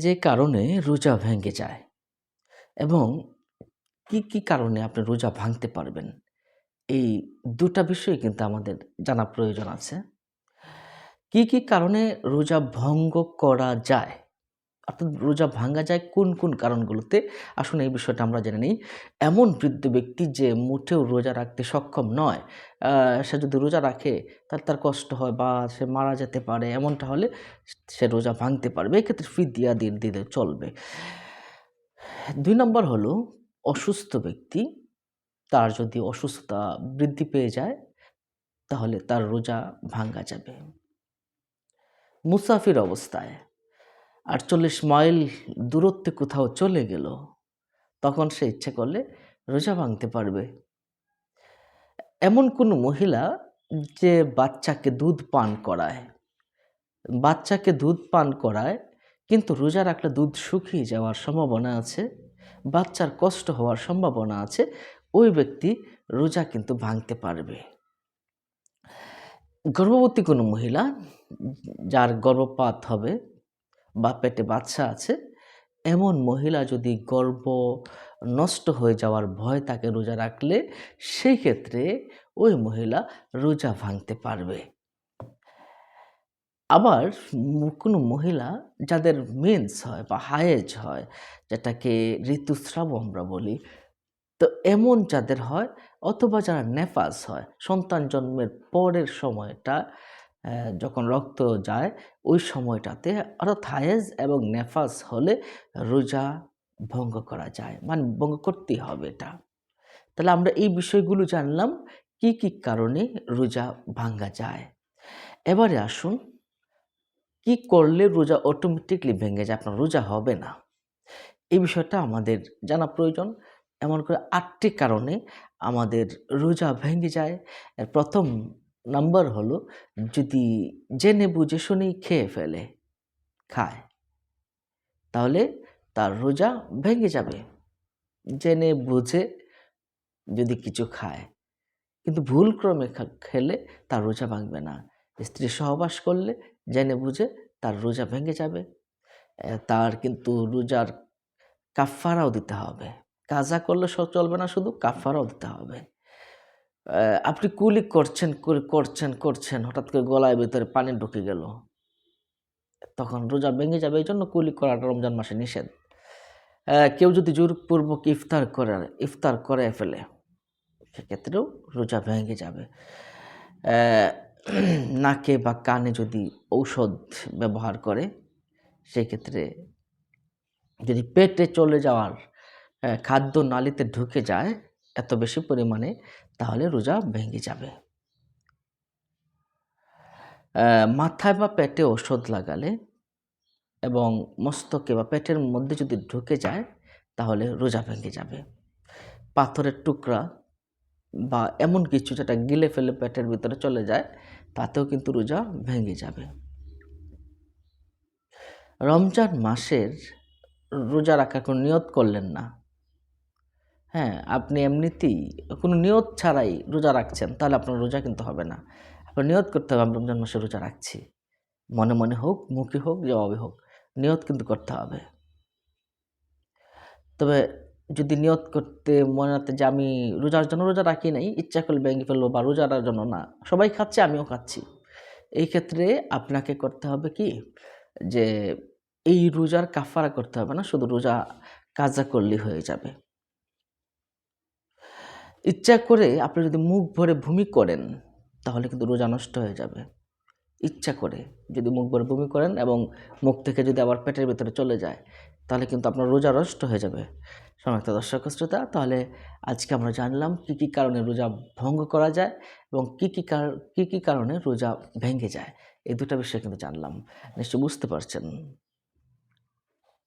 যে কারণে রোজা ভেঙে যায় এবং কি কারণে আপনি রোজা ভাঙতে পারবেন, এই ২ টা বিষয় কিন্তু আমাদের জানা প্রয়োজন আছে। কি কারণে রোজা ভঙ্গ করা যায়? অর্থাৎ রোজা ভাঙ্গা যায় কোন কারণগুলোতে? আসুন এই বিষয়টা আমরা জেনে নিই। এমন বৃদ্ধ ব্যক্তি যে মোটেও রোজা রাখতে সক্ষম নয়, আ সে যদি রোজা রাখে তাহলে তার কষ্ট হয় বা সে মারা যেতে পারে, এমনটা হলে সে রোজা ভাঙতে পারবে। এক্ষেত্রে ফিদিয়া দিলে চলবে। ২ নম্বর হলো অসুস্থ ব্যক্তি। তার যদি অসুস্থতা বৃদ্ধি পেয়ে যায় তাহলে তার রোজা ভাঙ্গা যাবে। মুসাফির অবস্থায় ৪৮ মাইল দূরত্বে কোথাও চলে গেল, তখন সে ইচ্ছে করলে রোজা ভাঙতে পারবে। এমন কোনো মহিলা যে বাচ্চাকে দুধ পান করায়, কিন্তু রোজা রাখলে দুধ শুকিয়ে যাওয়ার সম্ভাবনা আছে, বাচ্চার কষ্ট হওয়ার সম্ভাবনা আছে, ওই ব্যক্তি রোজা কিন্তু ভাঙতে পারবে। গর্ভবতী কোনো মহিলা যার গর্ভপাত হবে বা পেটে বাচ্চা আছে, এমন মহিলা যদি গর্ভ নষ্ট হয়ে যাওয়ার ভয় থাকে রোজা রাখলে, সেই ক্ষেত্রে ওই মহিলা রোজা ভাঙতে পারবে। আবার কোনো মহিলা যাদের মেন্স হয় বা হায়েজ হয়, যেটাকে ঋতুস্রাব আমরা বলি, তো এমন যাদের হয় অথবা যারা নেফাস হয়, সন্তান জন্মের পরের সময়টা যখন রক্ত যায় ওই সময়টাতে, অর্থাৎ হায়েজ এবং নেফাস হলে রোজা ভঙ্গ করা যায়। মানে ভঙ্গ করতেই হবে এটা। তাহলে আমরা এই বিষয়গুলো জানলাম কি কারণে রোজা ভাঙ্গা যায়। এবারে আসুন কি করলে রোজা অটোমেটিকলি ভেঙে যায়, আপনার রোজা হবে না। এই বিষয়টা আমাদের জানা প্রয়োজন। এমন করে ৮ টি কারণে আমাদের রোজা ভেঙে যায়। এর ১ম নাম্বার হলো যদি জেনে বুঝে শুনেই খেয়ে ফেলে, খায়, তাহলে তার রোজা ভেঙে যাবে। জেনে বুঝে যদি কিছু খায়, কিন্তু ভুলক্রমে খেলে তার রোজা ভাঙবে না। স্ত্রী সহবাস করলে জেনে বুঝে তার রোজা ভেঙে যাবে। তার কিন্তু রোজার কাফফারাও দিতে হবে। কাজা করলে চলবে না, শুধু কাফফারাও দিতে হবে। আপনি কুলি করছেন, হঠাৎ করে গলায় ভেতরে পানি ঢুকে গেল। তখন রোজা ভেঙে যাবে। এইজন্য কুলি করাটা রমজান মাসে নিষেধ। কেউ যদি জোরপূর্বক ইফতার করে ফেলে, সেক্ষেত্রেও রোজা ভেঙে যাবে। নাকে বা কানে যদি ঔষধ ব্যবহার করে, সেক্ষেত্রে যদি পেটে চলে যাওয়ার খাদ্য নালীতে ঢুকে যায় এত বেশি পরিমাণে, তাহলে রোজা ভেঙে যাবে। মাথায় বা পেটে ওষুধ লাগালে এবং মস্তকে বা পেটের মধ্যে যদি ঢুকে যায়, তাহলে রোজা ভেঙে যাবে। পাথরের টুকরা বা এমন কিছু যেটা গিলে ফেলে পেটের ভিতরে চলে যায়, তাতেও কিন্তু রোজা ভেঙে যাবে। রমজান মাসের রোজা রাখার কোনো নিয়ত করলেন না, হ্যাঁ, আপনি এমনিতেই কোনো নিয়ত ছাড়াই রোজা রাখছেন, তাহলে আপনার রোজা কিন্তু হবে না। আপনার নিয়ত করতে হবে, আমি রমজান মাসে রোজা রাখছি। মনে হোক, মুখে হোক, জবাবে হোক, নিয়ত কিন্তু করতে হবে। তবে যদি নিয়ত করতে মনে রাখতে যে আমি রোজার জন্য রোজা রাখি নাই, ইচ্ছা করলে ভেঙে ফেলবো বা রোজার জন্য না, সবাই খাচ্ছে আমিও খাচ্ছি। এই ক্ষেত্রে আপনাকে করতে হবে কি, যে এই রোজার কাফারা করতে হবে না, শুধু রোজা কাজা করলেই হয়ে যাবে। ইচ্ছা করে আপনি যদি মুখ ভরে বমি করেন, তাহলে কিন্তু রোজা নষ্ট হয়ে যাবে। ইচ্ছা করে যদি মুখ ভরে বমি করেন এবং মুখ থেকে যদি আবার পেটের ভেতরে চলে যায়, তাহলে কিন্তু আপনার রোজা নষ্ট হয়ে যাবে। সম্মানিত দর্শক শ্রোতা, তাহলে আজকে আমরা জানলাম কি কারণে রোজা ভঙ্গ করা যায় এবং কি কারণে রোজা ভেঙে যায়। এই ২ টা বিষয় কিন্তু জানলাম। নিশ্চয়ই বুঝতে পারছেন।